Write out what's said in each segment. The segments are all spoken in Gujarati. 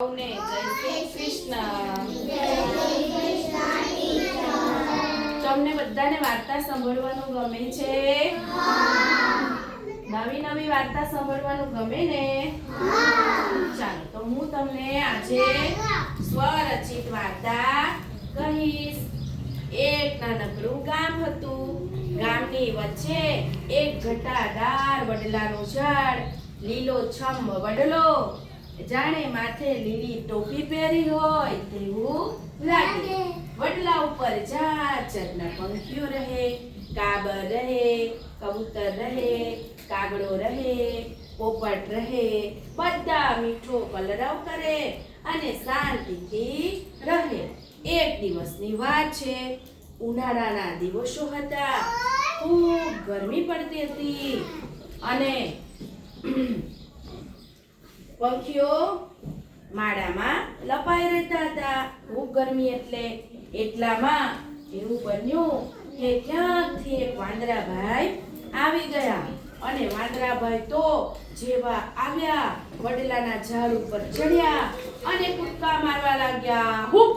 જય શ્રી કૃષ્ણ। તમને બધાને વાર્તા સાંભળવાનું ગમે છે? નવી નવી વાર્તા સાંભળવાનું ગમે ને? ચાલો તો હું તમને આજે સ્વરચિત વાર્તા કહીશ। એક નાનકડું ગામ હતું। ગામની વચ્ચે એક ઘટાદાર વડલાનું ઝાડ, લીલોછમ વડલો, જાણે માથે લીલી ટોપી પહેરી હોય તેવું લાગે। વડલા ઉપર જાત જાતના પંખીઓ રહે, કાબર રહે, કબૂતર રહે, કાગડો રહે, પોપટ રહે, બધા મીઠો કલરવ કરે અને શાંતિથી રહે। એક દિવસની વાત છે। ઉનાળાના દિવસો હતા। ખૂબ ગરમી પડતી હતી અને પંખીઓ માળામાં લપાઈ રહેતા હતા। ખૂબ ગરમી એટલામાં એવું બન્યું કે ક્યાંકથી એક વાંદરાભાઈ આવી ગયા અને વાંદરાભાઈ તો જેવા આવ્યા વડલાના ઝાડ ઉપર ચડ્યા અને કૂદકા મારવા લાગ્યા। હુપ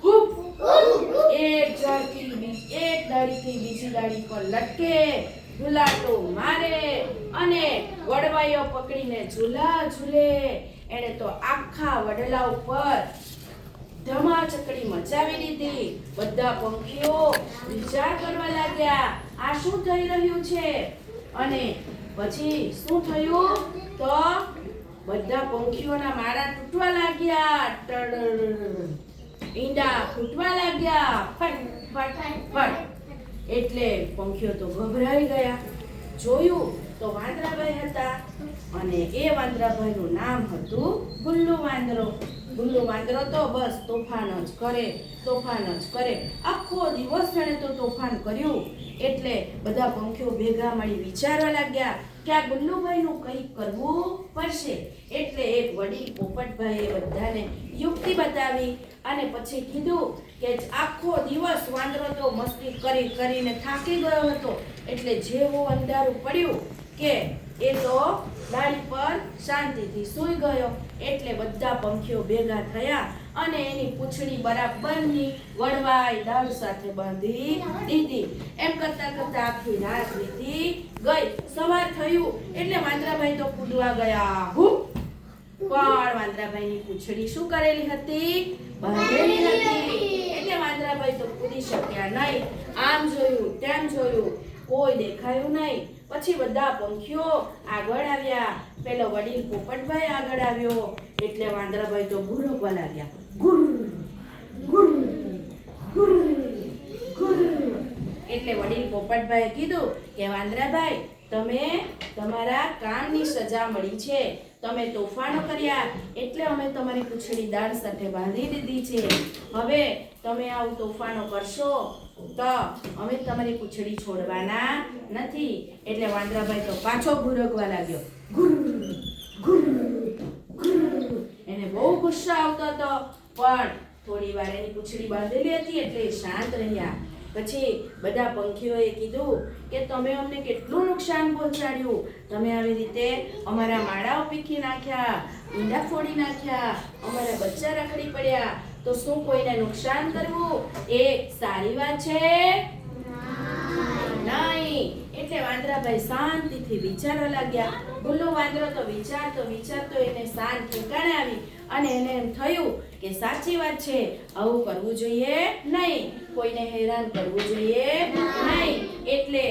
હુપ, એક ડાળીથી બીજી ડાળી પર લટકે, ઝુલાટો મારે અને વડવાઈઓ પકડીને ઝૂલા ઝૂલે। એને તો આખા વડલા ઉપર ધમાચકડી મચાવી દીધી। બધા પંખીઓ વિચાર કરવા લાગ્યા, આ શું થઈ રહ્યું છે? અને પછી શું થયું તો બધા પંખીઓના માળા તૂટવા લાગ્યા, ઈંડા ફૂટવા લાગ્યા, ફટ ફટ ફટ। એટલે પંખીઓ તો ગભરાઈ ગયા। જોયું તો વાંદરાભાઈ હતા અને એ વાંદરાભાઈનું નામ હતું ગુલ્લુ વાંદરો। ગુલ્લુ વાંદરો તો બસ તોફાન જ કરે। આખો દિવસ એણે તો તોફાન કર્યું। એટલે બધા પંખીઓ ભેગા મળી વિચારવા લાગ્યા કે આ ગુલ્લુભાઈનું કંઈક કરવું પડશે। એટલે એક વડીલ પોપટભાઈએ બધાને યુક્તિ બતાવી અને પછી કીધું કે આખો દિવસ વાંદરો તો મસ્તી કરીને થાકી ગયો હતો। એટલે જેવું અંધારું પડ્યું કે એ તો ડાળી પર શાંતિથી સૂઈ ગયો। એટલે બધા પંખીઓ ભેગા થયા અને એની પૂંછડી બરાબરની વડવાઈ ડાળ સાથે બાંધી દીધી। એમ કરતા કરતા આખી રાત વીતી ગઈ। સવાર થયું એટલે વાંદરાભાઈ તો કૂદવા ગયા, હુપ, પણ વાંદરાભાઈની પૂંછડી શું કરેલી હતી? બાંધેલી હતી। એટલે વાંદરાભાઈ તો કૂદી શક્યા નહીં। આમ જોયું તેમ જોયું, કોઈ દેખાયું નહીં। પછી બધા પંખીઓ આગળ આવ્યા। પેલો વડીલ પોપટભાઈ આગળ આવ્યો એટલે વાંદરાભાઈ તો ગુરકવા લાગ્યા, ગુર ગુર ગુર ગુર। એટલે વડીલ પોપટભાઈએ કીધું કે વાંદરાભાઈ, તમે તમારા કામની સજા મળી છે। તમે તોફાનો કર્યા એટલે અમે તમારી પૂંછડી દાળ સાથે બાંધી દીધી છે। હવે તમે આવું તોફાનો કરશો તો અમે તમારી પૂંછડી છોડવાના નથી। એટલે વાંદરાભાઈ તો પાછો ગુરકવા લાગ્યો, ગુર ગુર ગુર। એને બહુ ગુસ્સો આવતો હતો પણ થોડી વાર એની પૂંછડી બાંધેલી હતી એટલે શાંત રહ્યા। પછી બધા પંખીઓએ કીધું કે તમે અમને કેટલું નુકસાન પહોંચાડ્યું। તમે આવી રીતે અમારા માળાઓ પીખી નાખ્યા, ઈંડા ફોડી નાખ્યા, અમારા બચ્ચા રખડી પડ્યા। તો શું કોઈને નુકસાન કરવું એ સારી વાત છે? નહીં। એટલે વાંદરાભાઈ શાંતિથી વિચારવા લાગ્યા। ગુલ્લુ વાંદરો તો વિચારતો એને શાંત ઠેકાણે આવી અને એને એમ થયું કે સાચી વાત છે, આવું કરવું જોઈએ નહીં, કોઈને હેરાન કરવું જોઈએ નહીં। એટલે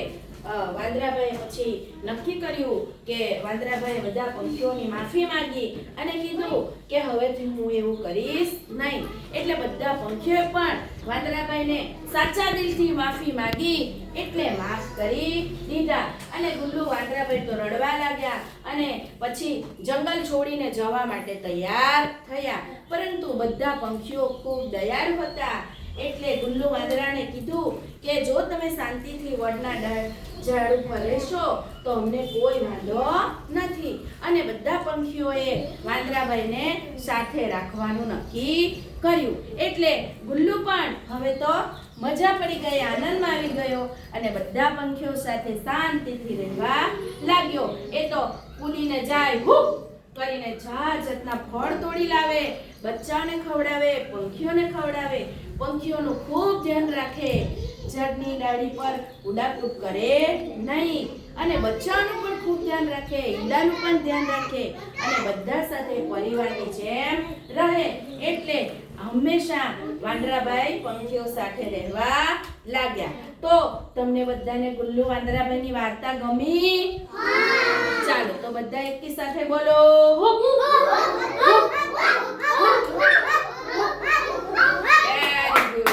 વાંદરાભાઈએ પછી નક્કી કર્યું કે વાંદરાભાઈએ બધા પંખીઓની માફી માંગી અને કીધું કે હવેથી હું એવું કરીશ નહીં। એટલે બધા પંખીઓએ પણ વાંદરાભાઈને સાચા દિલથી માફી માંગી એટલે માફ કરી દીધા। અને ગુલ્લુ વાંદરાભાઈ તો રડવા લાગ્યા અને પછી જંગલ છોડીને જવા માટે તૈયાર થયા। પરંતુ બધા પંખીઓ ખૂબ દયાળુ હતા એટલે ગુલ્લુ વાંદરાને કીધું કે જો તમે શાંતિથી વડના ઝાડ ઉપર રહેશો તો અમને કોઈ વાંધો નથી। અને બધા પંખીઓએ વાંદરાભાઈને સાથે રાખવાનું નક્કી કર્યું। એટલે ગુલ્લુ પણ હવે તો મજા પડી ગઈ, આનંદમાં આવી ગયો અને બધા પંખીઓ સાથે શાંતિથી રહેવા લાગ્યો। એ તો કૂદીને જાય, હુપ કરીને જાત જાતના ફળ તોડી લાવે, બચ્ચાને ખવડાવે, પંખીઓને ખવડાવે, પંખીઓનું ખૂબ ધ્યાન રાખે, ઝાડની ડાળી પર ઉડાકૂદ કરે નહીં અને બચ્ચાઓનું પણ ખૂબ ધ્યાન રાખે, ઈંડાનું પણ ધ્યાન રાખે અને બધા સાથે પરિવારની જેમ રહે. એટલે હંમેશા વાંદરાભાઈ પંખીઓ સાથે રહેવા લાગ્યા. તો તમને બધાને ગુલ્લુ વાંદરાભાઈની વાર્તા ગમી? ચાલો તો બધા એકી સાથે બોલો.